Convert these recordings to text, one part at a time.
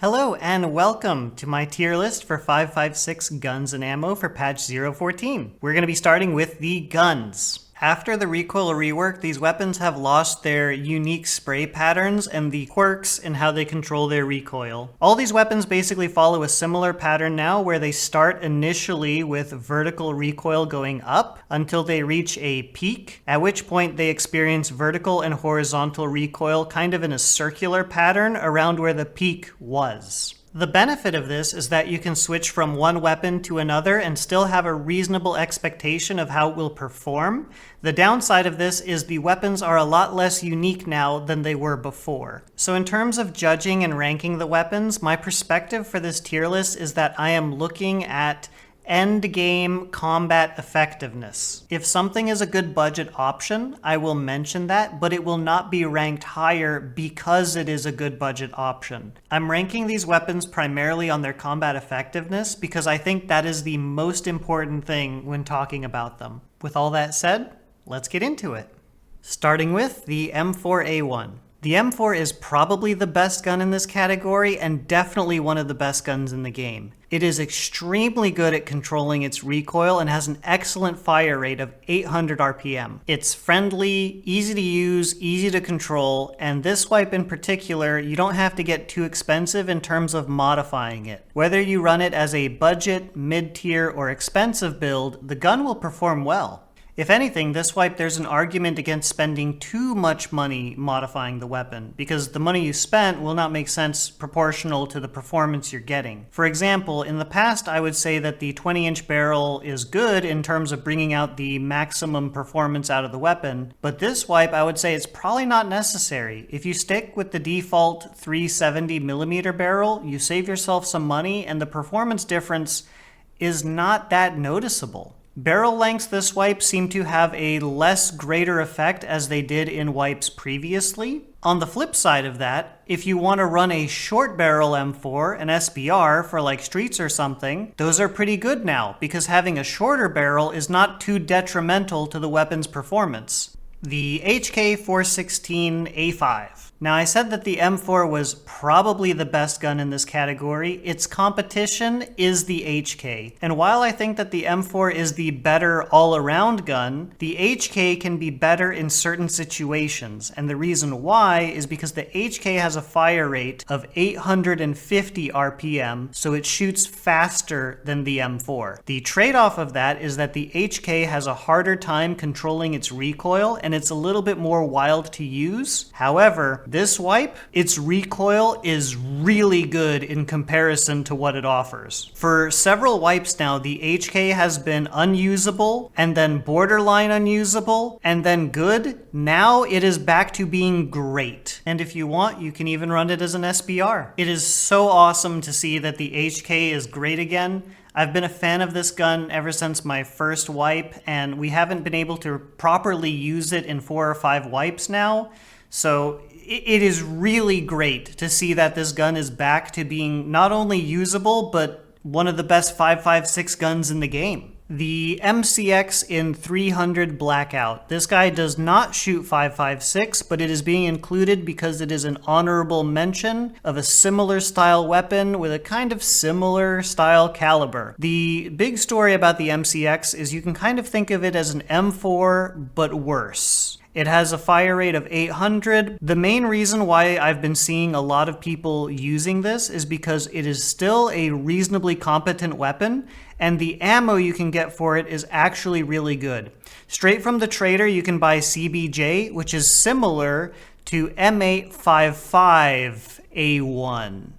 Hello and welcome to my tier list for 5.56 guns and ammo for patch 0.14. We're going to be starting with the guns. After the recoil rework, these weapons have lost their unique spray patterns and the quirks in how they control their recoil. All these weapons basically follow a similar pattern now where they start initially with vertical recoil going up until they reach a peak, at which point they experience vertical and horizontal recoil kind of in a circular pattern around where the peak was. The benefit of this is that you can switch from one weapon to another and still have a reasonable expectation of how it will perform. The downside of this is the weapons are a lot less unique now than they were before. So in terms of judging and ranking the weapons, my perspective for this tier list is that I am looking at end game combat effectiveness. If something is a good budget option, I will mention that, but it will not be ranked higher because it is a good budget option. I'm ranking these weapons primarily on their combat effectiveness because I think that is the most important thing when talking about them. With all that said, let's get into it. Starting with the M4A1. The M4 is probably the best gun in this category and definitely one of the best guns in the game. It is extremely good at controlling its recoil and has an excellent fire rate of 800 RPM. It's friendly, easy to use, easy to control, and this wipe in particular, you don't have to get too expensive in terms of modifying it. Whether you run it as a budget, mid-tier, or expensive build, the gun will perform well. If anything, this wipe there's an argument against spending too much money modifying the weapon, because the money you spent will not make sense proportional to the performance you're getting. For example, in the past I would say that the 20-inch barrel is good in terms of bringing out the maximum performance out of the weapon, but this wipe I would say it's probably not necessary. If you stick with the default 370mm barrel, you save yourself some money and the performance difference is not that noticeable. Barrel lengths this wipe seem to have a less greater effect as they did in wipes previously. On the flip side of that, if you want to run a short barrel M4, an SBR for like streets or something, those are pretty good now because having a shorter barrel is not too detrimental to the weapon's performance. The HK416A5. Now I said that the M4 was probably the best gun in this category. Its competition is the HK. And while I think that the M4 is the better all-around gun, the HK can be better in certain situations. And the reason why is because the HK has a fire rate of 850 RPM, so it shoots faster than the M4. The trade-off of that is that the HK has a harder time controlling its recoil, and it's a little bit more wild to use. However, this wipe, its recoil is really good in comparison to what it offers. For several wipes now, the HK has been unusable, and then borderline unusable, and then good. Now it is back to being great. And if you want, you can even run it as an SBR. It is so awesome to see that the HK is great again. I've been a fan of this gun ever since my first wipe, and we haven't been able to properly use it in 4 or 5 wipes now. So it is really great to see that this gun is back to being not only usable, but one of the best 5.56 guns in the game. The MCX in 300 Blackout. This guy does not shoot 5.56, but it is being included because it is an honorable mention of a similar style weapon with a kind of similar style caliber. The big story about the MCX is you can kind of think of it as an M4, but worse. It has a fire rate of 800. The main reason why I've been seeing a lot of people using this is because it is still a reasonably competent weapon, and the ammo you can get for it is actually really good. Straight from the trader, you can buy CBJ, which is similar to M855A1.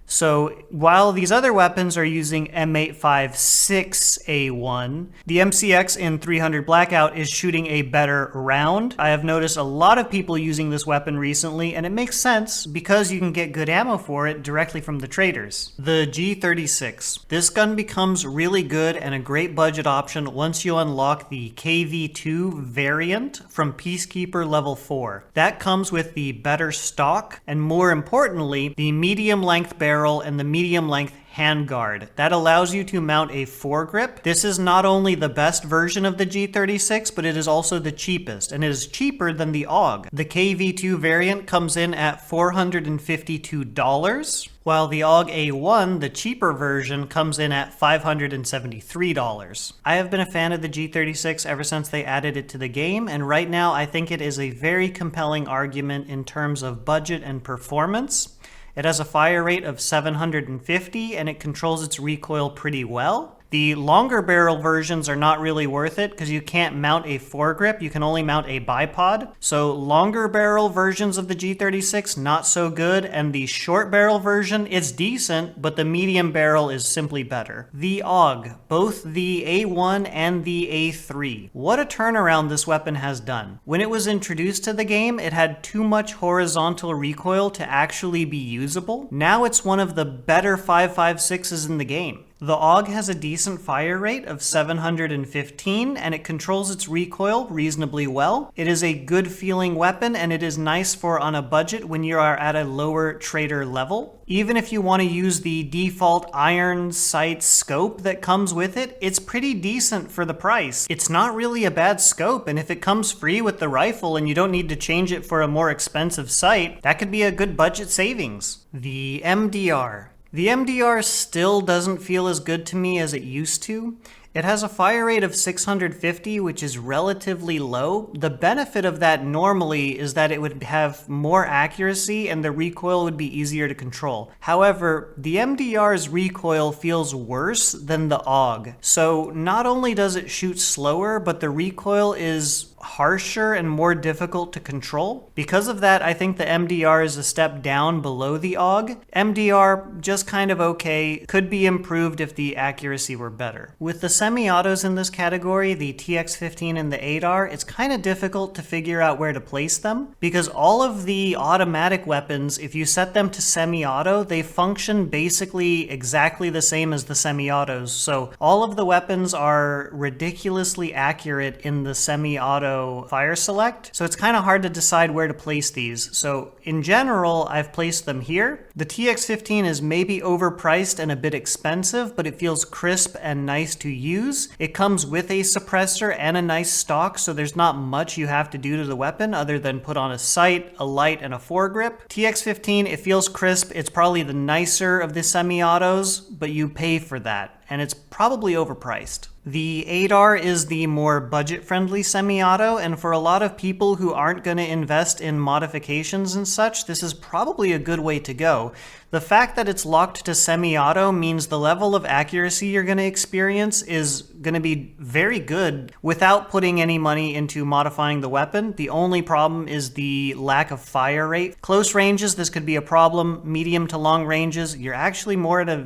So while these other weapons are using M856A1, the MCX in 300 Blackout is shooting a better round. I have noticed a lot of people using this weapon recently, and it makes sense because you can get good ammo for it directly from the traders. The G36. This gun becomes really good and a great budget option once you unlock the KV2 variant from Peacekeeper level 4. That comes with the better stock and, more importantly, the medium length barrel and the medium length handguard. That allows you to mount a foregrip. This is not only the best version of the G36, but it is also the cheapest, and it is cheaper than the AUG. The KV2 variant comes in at $452. while the AUG A1, the cheaper version, comes in at $573. I have been a fan of the G36 ever since they added it to the game, and right now I think it is a very compelling argument in terms of budget and performance. It has a fire rate of 750 and it controls its recoil pretty well. The longer barrel versions are not really worth it because you can't mount a foregrip, you can only mount a bipod. So longer barrel versions of the G36, not so good, and the short barrel version is decent, but the medium barrel is simply better. The AUG, both the A1 and the A3. What a turnaround this weapon has done. When it was introduced to the game, it had too much horizontal recoil to actually be usable. Now it's one of the better 5.56s in the game. The AUG has a decent fire rate of 715 and it controls its recoil reasonably well. It is a good feeling weapon and it is nice for on a budget when you are at a lower trader level. Even if you want to use the default iron sight scope that comes with it, it's pretty decent for the price. It's not really a bad scope, and if it comes free with the rifle and you don't need to change it for a more expensive sight, that could be a good budget savings. The MDR. The MDR still doesn't feel as good to me as it used to. It has a fire rate of 650, which is relatively low. The benefit of that normally is that it would have more accuracy and the recoil would be easier to control. However, the MDR's recoil feels worse than the AUG. So not only does it shoot slower, but the recoil is harsher and more difficult to control. Because of that, I think the MDR is a step down below the AUG. MDR, just kind of okay, could be improved if the accuracy were better. With the semi-autos in this category, the TX15 and the ADAR, it's kind of difficult to figure out where to place them, because all of the automatic weapons, if you set them to semi-auto, they function basically exactly the same as the semi-autos. So all of the weapons are ridiculously accurate in the semi-auto fire select, so it's kind of hard to decide where to place these. So in general, I've placed them here. The TX15 is maybe overpriced and a bit expensive, but it feels crisp and nice to use. It comes with a suppressor and a nice stock, so there's not much you have to do to the weapon other than put on a sight, a light, and a foregrip. TX15, it feels crisp. It's probably the nicer of the semi-autos, but you pay for that, and it's probably overpriced. The ADAR is the more budget-friendly semi-auto, and for a lot of people who aren't going to invest in modifications and such, this is probably a good way to go. The fact that it's locked to semi-auto means the level of accuracy you're going to experience is going to be very good without putting any money into modifying the weapon. The only problem is the lack of fire rate. Close ranges, this could be a problem. Medium to long ranges, you're actually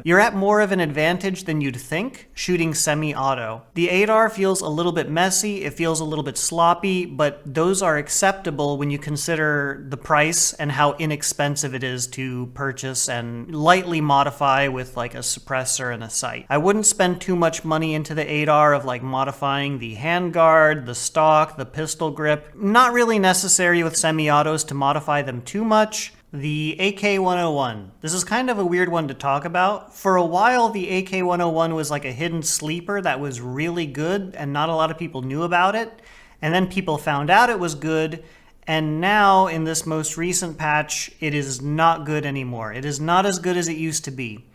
you're at more of an advantage than you'd think shooting semi-auto. The ADAR feels a little bit messy, it feels a little bit sloppy, but those are acceptable when you consider the price and how inexpensive it is to purchase and lightly modify with like a suppressor and a sight. I wouldn't spend too much money into the ADAR of like modifying the handguard, the stock, the pistol grip. Not really necessary with semi-autos to modify them too much. The AK-101. This is kind of a weird one to talk about. For a while, the AK-101 was like a hidden sleeper that was really good and not a lot of people knew about it. And then people found out it was good. And now, in this most recent patch, it is not good anymore. It is not as good as it used to be.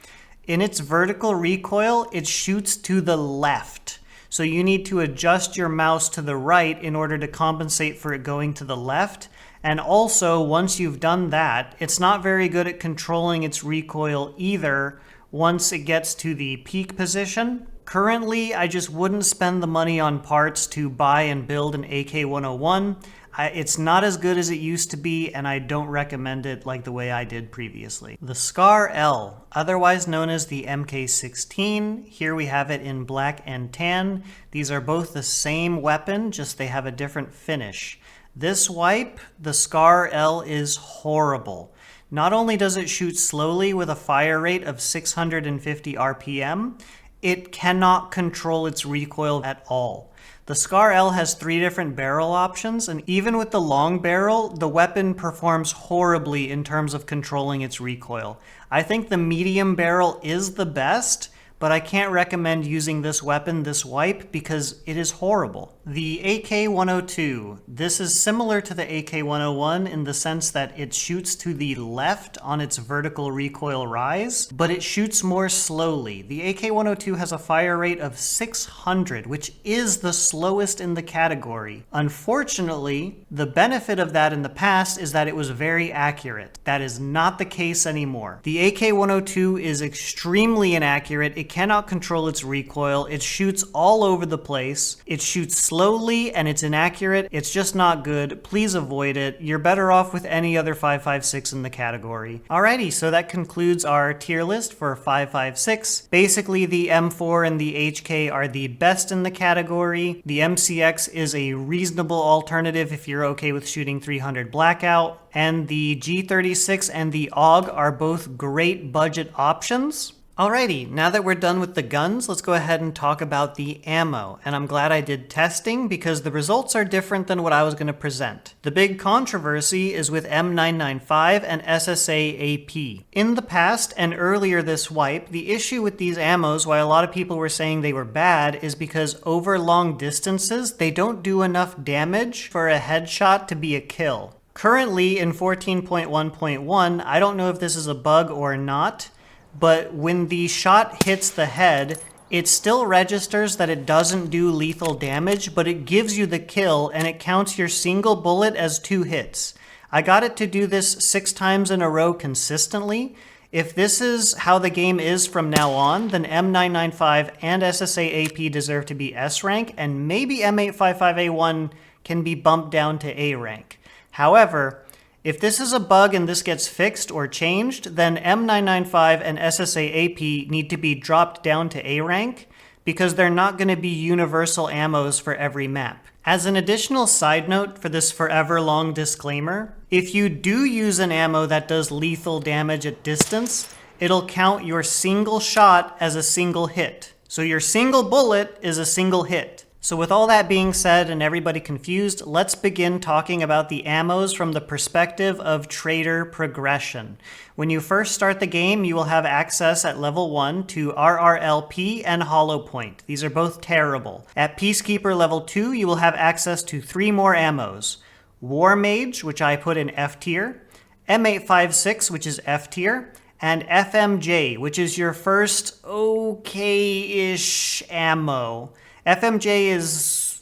In its vertical recoil, it shoots to the left. So you need to adjust your mouse to the right in order to compensate for it going to the left. And also, once you've done that, it's not very good at controlling its recoil either once it gets to the peak position. Currently, I just wouldn't spend the money on parts to buy and build an AK-101. It's not as good as it used to be, and I don't recommend it like the way I did previously. The Scar L, otherwise known as the MK16. Here we have it in black and tan. These are both the same weapon, just they have a different finish. This wipe, the Scar L, is horrible. Not only does it shoot slowly with a fire rate of 650 RPM, it cannot control its recoil at all. The Scar L has 3 different barrel options, and even with the long barrel, the weapon performs horribly in terms of controlling its recoil. I think the medium barrel is the best, but I can't recommend using this weapon, this wipe, because it is horrible. The AK-102. This is similar to the AK-101 in the sense that it shoots to the left on its vertical recoil rise, but it shoots more slowly. The AK-102 has a fire rate of 600, which is the slowest in the category. Unfortunately, the benefit of that in the past is that it was very accurate. That is not the case anymore. The AK-102 is extremely inaccurate. It cannot control its recoil. It shoots all over the place. It shoots slowly and it's inaccurate. It's just not good. Please avoid it. You're better off with any other 5.56 in the category. Alrighty, so that concludes our tier list for 5.56. Basically, the M4 and the HK are the best in the category. The MCX is a reasonable alternative if you're okay with shooting 300 Blackout. And the G36 and the AUG are both great budget options. Alrighty, now that we're done with the guns, let's go ahead and talk about the ammo. And I'm glad I did testing because the results are different than what I was going to present. The big controversy is with M995 and SSA AP. In the past and earlier this wipe, the issue with these ammos, why a lot of people were saying they were bad, is because over long distances, they don't do enough damage for a headshot to be a kill. Currently in 14.1.1, I don't know if this is a bug or not, but when the shot hits the head, it still registers that it doesn't do lethal damage, but it gives you the kill and it counts your single bullet as 2 hits. I got it to do this 6 times in a row consistently. If this is how the game is from now on, then M995 and SSA AP deserve to be S rank, and maybe M855A1 can be bumped down to A rank. However, if this is a bug and this gets fixed or changed, then M995 and SSA AP need to be dropped down to A rank because they're not going to be universal ammos for every map. As an additional side note for this forever long disclaimer, if you do use an ammo that does lethal damage at distance, it'll count your single shot as a single hit. So your single bullet is a single hit. So with all that being said and everybody confused, let's begin talking about the ammos from the perspective of trader progression. When you first start the game, you will have access at level 1 to RRLP and Hollow Point. These are both terrible. At Peacekeeper level 2, you will have access to 3 more ammos. War Mage, which I put in F tier, M856, which is F tier, and FMJ, which is your first okay-ish ammo. FMJ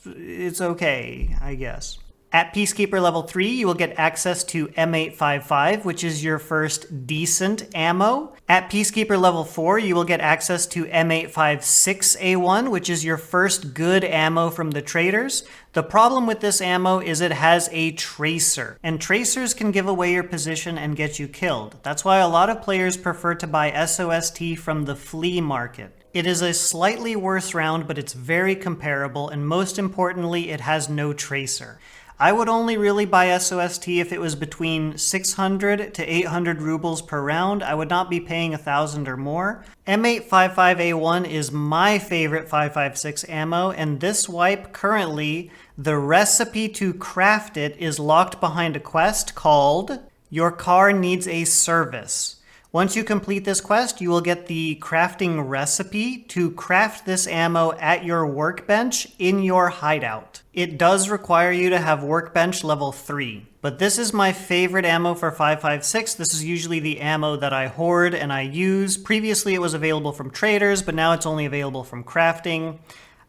it's okay, I guess. At Peacekeeper level 3, you will get access to M855, which is your first decent ammo. At Peacekeeper level 4, you will get access to M856A1, which is your first good ammo from the traders. The problem with this ammo is it has a tracer, and tracers can give away your position and get you killed. That's why a lot of players prefer to buy SOST from the flea market. It is a slightly worse round, but it's very comparable, and most importantly, it has no tracer. I would only really buy SOST if it was between 600 to 800 rubles per round. I would not be paying 1,000 or more. M855A1 is my favorite 5.56 ammo, and this wipe currently, the recipe to craft it is locked behind a quest called Your Car Needs a Service. Once you complete this quest, you will get the crafting recipe to craft this ammo at your workbench in your hideout. It does require you to have workbench level 3, but this is my favorite ammo for 5.56. This is usually the ammo that I hoard and I use. Previously it was available from traders, but now it's only available from crafting.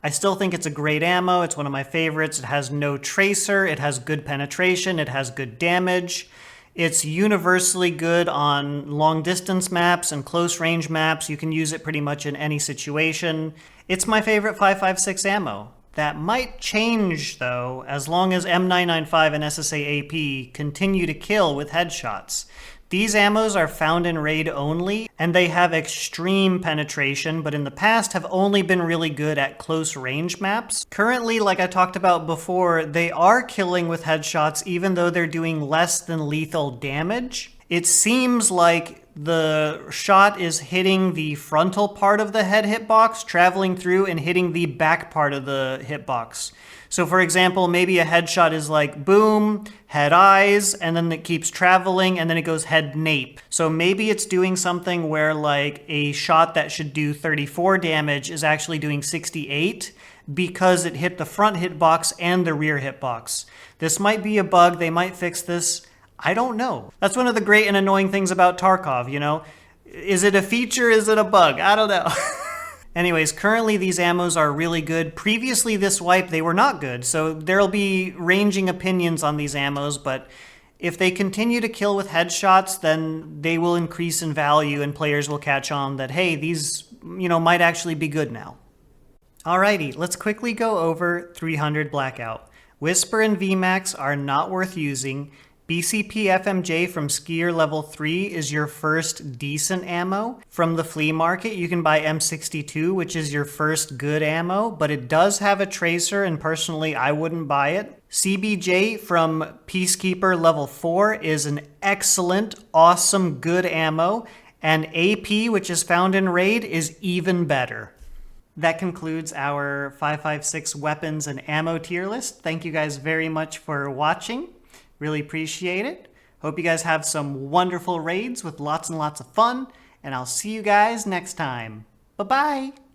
I still think it's a great ammo. It's one of my favorites. It has no tracer, it has good penetration, it has good damage. It's universally good on long distance maps and close range maps. You can use it pretty much in any situation. It's my favorite 5.56 ammo. That might change though, as long as M995 and SSA AP continue to kill with headshots. These ammos are found in raid only, and they have extreme penetration, but in the past have only been really good at close range maps. Currently, like I talked about before, they are killing with headshots even though they're doing less than lethal damage. It seems like the shot is hitting the frontal part of the head hitbox, traveling through and hitting the back part of the hitbox. So for example, maybe a headshot is like boom, head eyes, and then it keeps traveling and then it goes head nape. So maybe it's doing something where like a shot that should do 34 damage is actually doing 68. because it hit the front hitbox and the rear hitbox. This might be a bug. They might fix this. I don't know. That's one of the great and annoying things about Tarkov, you know? Is it a feature? Is it a bug? I don't know. Anyways, currently these ammos are really good. Previously this wipe, they were not good. So there'll be ranging opinions on these ammos, but if they continue to kill with headshots, then they will increase in value and players will catch on that, hey, these, might actually be good now. Alrighty, let's quickly go over 300 Blackout. Whisper and VMAX are not worth using. BCP FMJ from Skier level 3 is your first decent ammo. From the flea market, you can buy M62, which is your first good ammo, but it does have a tracer, and personally, I wouldn't buy it. CBJ from Peacekeeper level 4 is an excellent, awesome, good ammo, and AP, which is found in Raid, is even better. That concludes our 5.56 weapons and ammo tier list. Thank you guys very much for watching. Really appreciate it. Hope you guys have some wonderful raids with lots and lots of fun, and I'll see you guys next time. Bye-bye!